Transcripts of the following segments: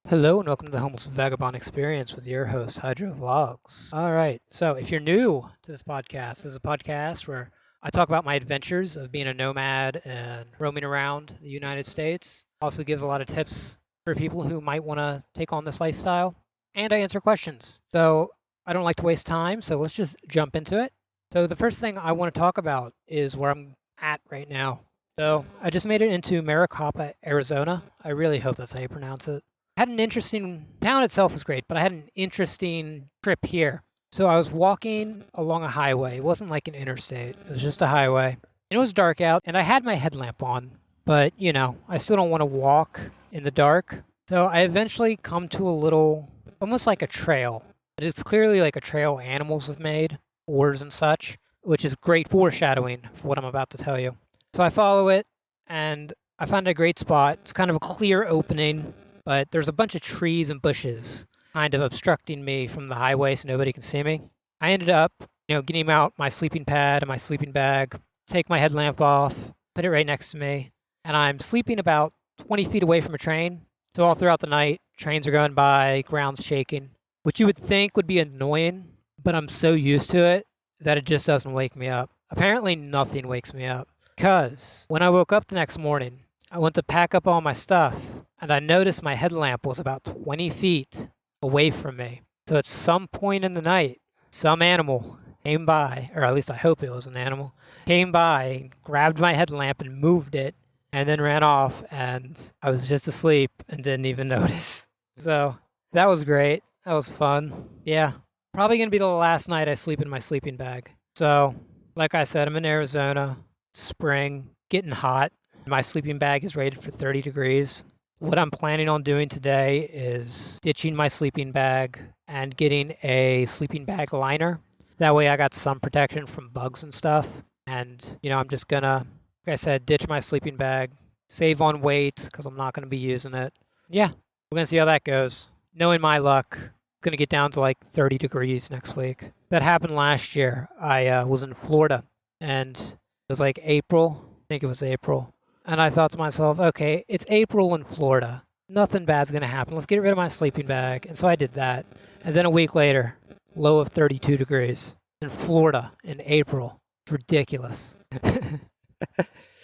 Hello and welcome to the Homeless Vagabond Experience with your host, Hydro Vlogs. All right, so if you're new to this podcast is a podcast where I talk about my adventures of being a nomad and roaming around the United States. Also give a lot of tips for people who might want to take on this lifestyle, and I answer questions. So I don't like to waste time, so let's just jump into it. So the first thing I want to talk about is where I'm at right now. So I just made it into Maricopa, Arizona. I really hope that's how you pronounce it. Had an interesting town itself was great, but I had an interesting trip here. So I was walking along a highway. It wasn't like an interstate. It was just a highway. And it was dark out, and I had my headlamp on. But, I still don't want to walk in the dark. So I eventually come to a little, almost like a trail. It's clearly like a trail animals have made, oars and such, which is great foreshadowing for what I'm about to tell you. So I follow it, and I found a great spot. It's kind of a clear opening, but there's a bunch of trees and bushes kind of obstructing me from the highway so nobody can see me. I ended up, getting out my sleeping pad and my sleeping bag, take my headlamp off, put it right next to me, and I'm sleeping about 20 feet away from a train. So all throughout the night, trains are going by, ground's shaking, which you would think would be annoying, but I'm so used to it that it just doesn't wake me up. Apparently nothing wakes me up, because when I woke up the next morning, I went to pack up all my stuff, and I noticed my headlamp was about 20 feet away from me. So at some point in the night, some animal came by, or at least I hope it was an animal, came by, grabbed my headlamp and moved it, and then ran off, and I was just asleep and didn't even notice. So that was great. That was fun. Yeah, probably going to be the last night I sleep in my sleeping bag. So, like I said, I'm in Arizona, spring, getting hot. My sleeping bag is rated for 30 degrees. What I'm planning on doing today is ditching my sleeping bag and getting a sleeping bag liner. That way I got some protection from bugs and stuff. And, I'm just gonna, like I said, ditch my sleeping bag, save on weight because I'm not gonna be using it. Yeah, we're gonna see how that goes. Knowing my luck, gonna get down to like 30 degrees next week. That happened last year. I was in Florida and it was like April. I think it was April. And I thought to myself, okay, it's April in Florida. Nothing bad's going to happen. Let's get rid of my sleeping bag. And so I did that. And then a week later, low of 32 degrees in Florida in April. It's ridiculous.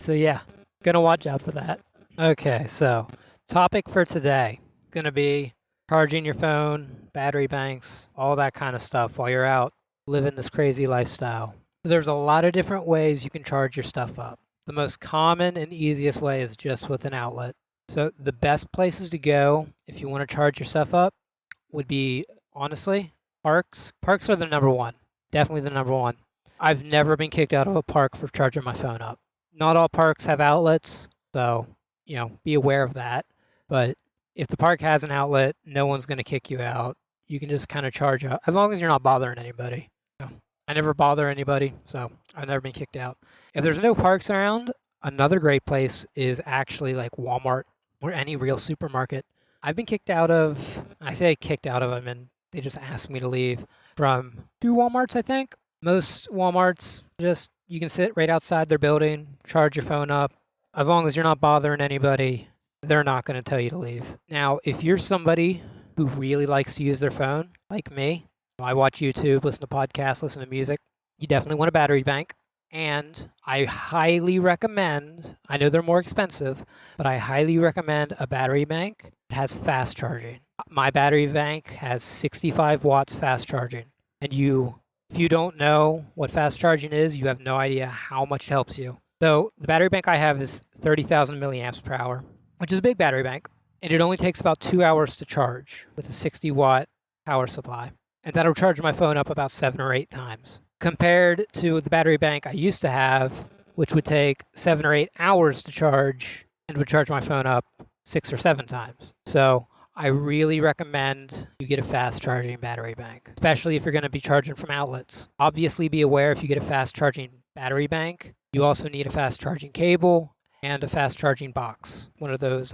So yeah, going to watch out for that. Okay, so topic for today, going to be charging your phone, battery banks, all that kind of stuff while you're out living this crazy lifestyle. There's a lot of different ways you can charge your stuff up. The most common and easiest way is just with an outlet. So the best places to go if you want to charge your stuff up would be, honestly, parks. Parks are the number one. Definitely the number one. I've never been kicked out of a park for charging my phone up. Not all parks have outlets, so, be aware of that. But if the park has an outlet, no one's going to kick you out. You can just kind of charge up, as long as you're not bothering anybody. I never bother anybody, so I've never been kicked out. If there's no parks around, another great place is actually like Walmart or any real supermarket. I've been kicked out of, I say kicked out of them, and they just asked me to leave from 2 Walmarts, I think. Most Walmarts, you can sit right outside their building, charge your phone up. As long as you're not bothering anybody, they're not going to tell you to leave. Now, if you're somebody who really likes to use their phone, like me, I watch YouTube, listen to podcasts, listen to music, you definitely want a battery bank. And I highly recommend, I know they're more expensive, but I highly recommend a battery bank that has fast charging. My battery bank has 65 watts fast charging. And if you don't know what fast charging is, you have no idea how much it helps you. So the battery bank I have is 30,000 milliamps per hour, which is a big battery bank. And it only takes about 2 hours to charge with a 60 watt power supply. And that'll charge my phone up about 7 or 8 times. Compared to the battery bank I used to have, which would take 7 or 8 hours to charge and would charge my phone up 6 or 7 times. So I really recommend you get a fast charging battery bank, especially if you're going to be charging from outlets. Obviously be aware if you get a fast charging battery bank, you also need a fast charging cable and a fast charging box. One of those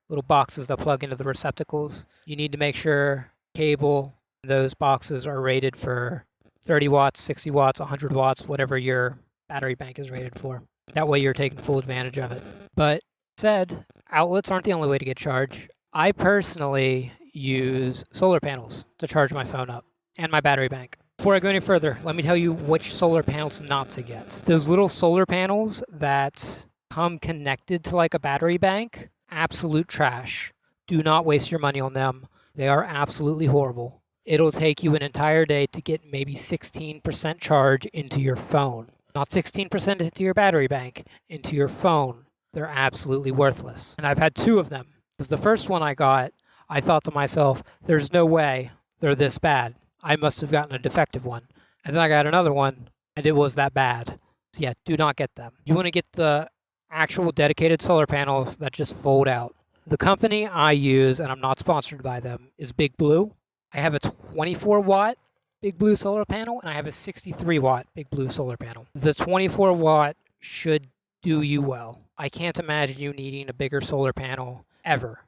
little boxes that plug into the receptacles. You need to make sure cable, those boxes are rated for 30 watts, 60 watts, 100 watts, whatever your battery bank is rated for. That way you're taking full advantage of it. But outlets aren't the only way to get charged. I personally use solar panels to charge my phone up and my battery bank. Before I go any further, let me tell you which solar panels not to get. Those little solar panels that come connected to like a battery bank, absolute trash. Do not waste your money on them. They are absolutely horrible. It'll take you an entire day to get maybe 16% charge into your phone. Not 16% into your battery bank, into your phone. They're absolutely worthless. And I've had 2 of them. Because the first one I got, I thought to myself, there's no way they're this bad. I must have gotten a defective one. And then I got another one, and it was that bad. So yeah, do not get them. You want to get the actual dedicated solar panels that just fold out. The company I use, and I'm not sponsored by them, is Big Blue. I have a 24 watt Big Blue solar panel, and I have a 63 watt Big Blue solar panel. The 24 watt should do you well. I can't imagine you needing a bigger solar panel ever.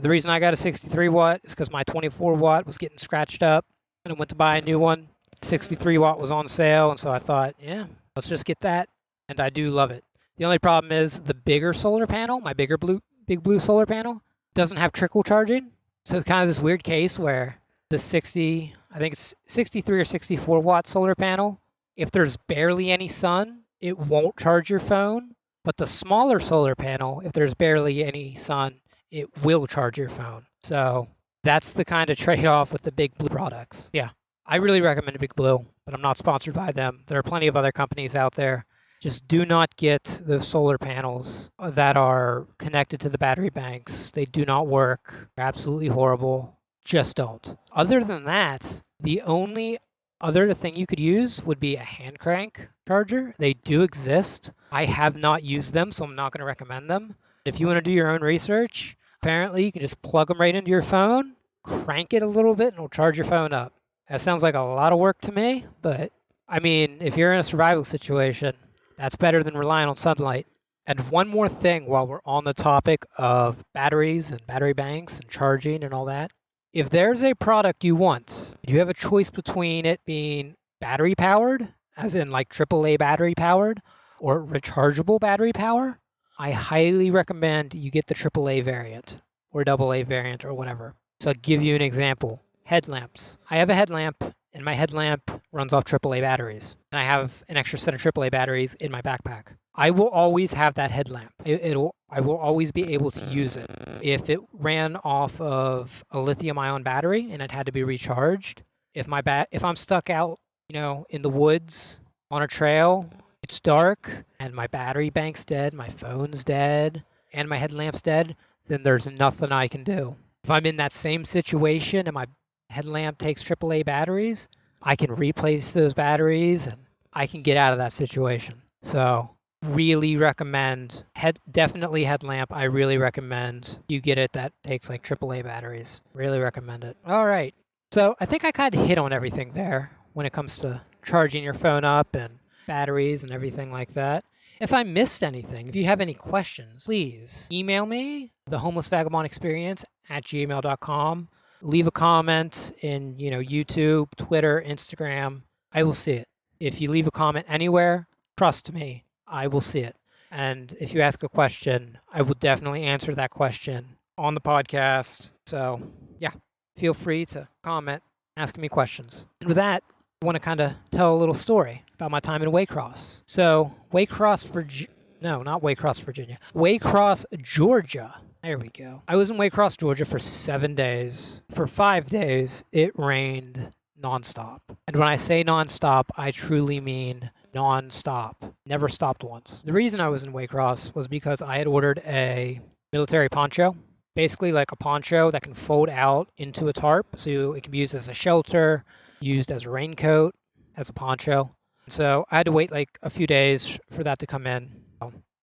The reason I got a 63 watt is because my 24 watt was getting scratched up, and I went to buy a new one. 63 watt was on sale, and so I thought, yeah, let's just get that, and I do love it. The only problem is the bigger solar panel, my Big Blue solar panel, doesn't have trickle charging. So it's kind of this weird case where the 63 or 64 watt solar panel, if there's barely any sun, it won't charge your phone. But the smaller solar panel, if there's barely any sun, it will charge your phone. So that's the kind of trade-off with the Big Blue products. Yeah, I really recommend Big Blue, but I'm not sponsored by them. There are plenty of other companies out there. Just do not get the solar panels that are connected to the battery banks. They do not work. They're absolutely horrible. Just don't. Other than that, the only other thing you could use would be a hand crank charger. They do exist. I have not used them, so I'm not going to recommend them. If you want to do your own research, apparently you can just plug them right into your phone, crank it a little bit, and it'll charge your phone up. That sounds like a lot of work to me, but I mean, if you're in a survival situation, that's better than relying on sunlight. And one more thing while we're on the topic of batteries and battery banks and charging and all that. If there's a product you want, you have a choice between it being battery powered, as in like AAA battery powered, or rechargeable battery power, I highly recommend you get the AAA variant or AA variant or whatever. So I'll give you an example. Headlamps. I have a headlamp, and my headlamp runs off AAA batteries. And I have an extra set of AAA batteries in my backpack. I will always have that headlamp. I will always be able to use it. If it ran off of a lithium-ion battery and it had to be recharged, if I'm stuck out, in the woods on a trail, it's dark, and my battery bank's dead, my phone's dead, and my headlamp's dead, then there's nothing I can do. If I'm in that same situation and my headlamp takes AAA batteries, I can replace those batteries and I can get out of that situation. So really recommend, definitely headlamp. I really recommend you get it that takes like AAA batteries. Really recommend it. All right. So I think I kind of hit on everything there when it comes to charging your phone up and batteries and everything like that. If I missed anything, if you have any questions, please email me, the Homeless Vagabond Experience @gmail.com. Leave a comment in, YouTube, Twitter, Instagram. I will see it. If you leave a comment anywhere, trust me, I will see it. And if you ask a question, I will definitely answer that question on the podcast. So, yeah, feel free to comment, ask me questions. And with that, I want to kind of tell a little story about my time in Waycross. So, Waycross, Virginia. Waycross, Georgia. There we go. I was in Waycross, Georgia for 7 days. For 5 days, it rained nonstop. And when I say nonstop, I truly mean nonstop. Never stopped once. The reason I was in Waycross was because I had ordered a military poncho. Basically like a poncho that can fold out into a tarp. So it can be used as a shelter, used as a raincoat, as a poncho. So I had to wait like a few days for that to come in.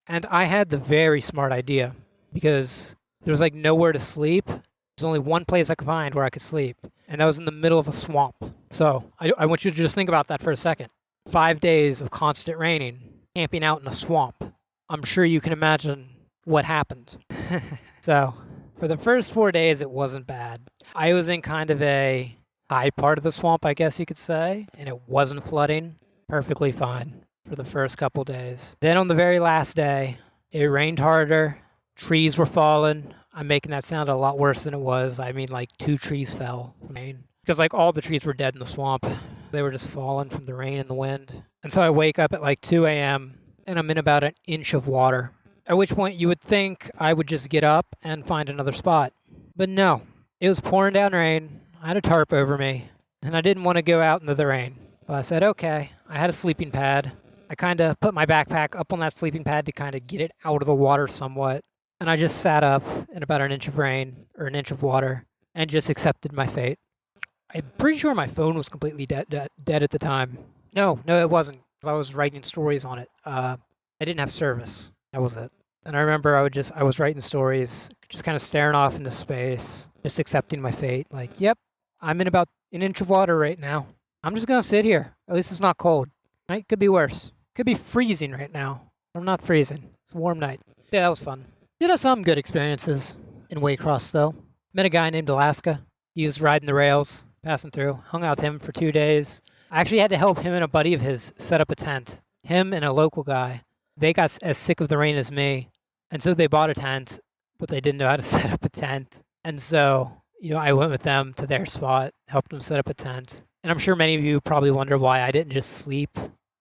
And I had the very smart idea, because there was like nowhere to sleep. There's only one place I could find where I could sleep, and that was in the middle of a swamp. So I want you to just think about that for a second. 5 days of constant raining, camping out in a swamp. I'm sure you can imagine what happened. So for the first 4 days, it wasn't bad. I was in kind of a high part of the swamp, I guess you could say, and it wasn't flooding. Perfectly fine for the first couple days. Then on the very last day, it rained harder. Trees were falling. I'm making that sound a lot worse than it was. I mean, like 2 trees fell from rain. Because like all the trees were dead in the swamp. They were just falling from the rain and the wind. And so I wake up at like 2 a.m. and I'm in about an inch of water. At which point you would think I would just get up and find another spot. But no, it was pouring down rain. I had a tarp over me and I didn't want to go out into the rain. But I said, okay, I had a sleeping pad. I kind of put my backpack up on that sleeping pad to kind of get it out of the water somewhat. And I just sat up in about an inch of rain or an inch of water and just accepted my fate. I'm pretty sure my phone was completely dead at the time. No, it wasn't. I was writing stories on it. I didn't have service. That was it. And I remember I was writing stories, just kind of staring off into space, just accepting my fate. Like, yep, I'm in about an inch of water right now. I'm just going to sit here. At least it's not cold. Right? Could be worse. Could be freezing right now. I'm not freezing. It's a warm night. Yeah, that was fun. Did have some good experiences in Waycross, though. Met a guy named Alaska. He was riding the rails, passing through. Hung out with him for 2 days. I actually had to help him and a buddy of his set up a tent. Him and a local guy. They got as sick of the rain as me. And so they bought a tent, but they didn't know how to set up a tent. And so, I went with them to their spot, helped them set up a tent. And I'm sure many of you probably wonder why I didn't just sleep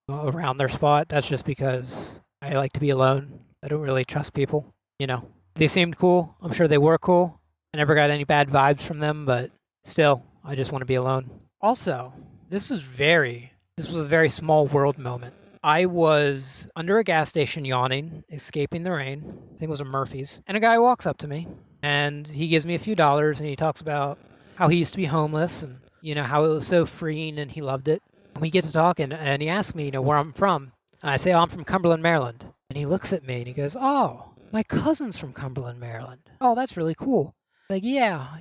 around their spot. That's just because I like to be alone. I don't really trust people, They seemed cool. I'm sure they were cool. I never got any bad vibes from them, but still, I just want to be alone. Also, this was a very small world moment. I was under a gas station yawning, escaping the rain. I think it was a Murphy's. And a guy walks up to me, and he gives me a few dollars, and he talks about how he used to be homeless and, how it was so freeing and he loved it. And we get to talking, and he asks me, where I'm from. And I say, I'm from Cumberland, Maryland. And he looks at me, and he goes, oh, my cousin's from Cumberland, Maryland. Oh, that's really cool. Like, yeah.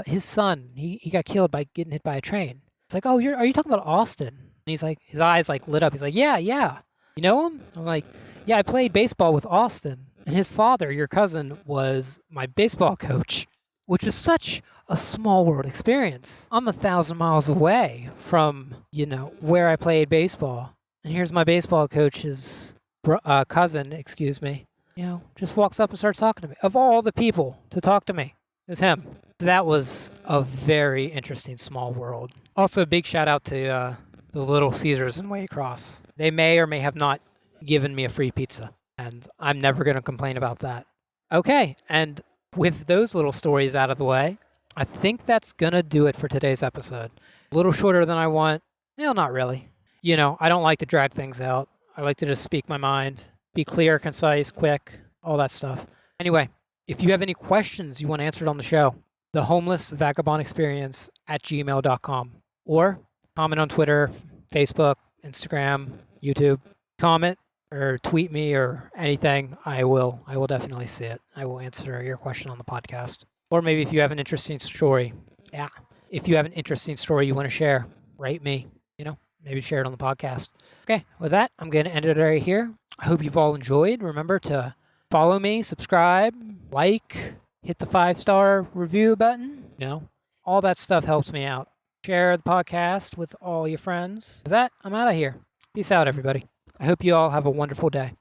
His son, he got killed by getting hit by a train. It's like, oh, are you talking about Austin? And he's like, his eyes like lit up. He's like, yeah. You know him? I'm like, yeah, I played baseball with Austin. And his father, your cousin, was my baseball coach, which was such a small world experience. I'm 1,000 miles away from, where I played baseball. And here's my baseball coach's cousin, just walks up and starts talking to me. Of all the people to talk to me, it's him. That was a very interesting small world. Also, a big shout out to the Little Caesars in Waycross. They may or may have not given me a free pizza, and I'm never going to complain about that. Okay, and with those little stories out of the way, I think that's going to do it for today's episode. A little shorter than I want. Well, not really. I don't like to drag things out. I like to just speak my mind, be clear, concise, quick, all that stuff. Anyway, if you have any questions you want answered on the show, the Homeless Vagabond Experience @gmail.com, or comment on Twitter, Facebook, Instagram, YouTube. Comment or tweet me or anything. I will definitely see it. I will answer your question on the podcast. Or maybe if you have an interesting story. Yeah. If you have an interesting story you want to share, write me. Maybe share it on the podcast. Okay. With that, I'm going to end it right here. I hope you've all enjoyed. Remember to follow me, subscribe, like, hit the 5-star review button. All that stuff helps me out. Share the podcast with all your friends. With that, I'm out of here. Peace out, everybody. I hope you all have a wonderful day.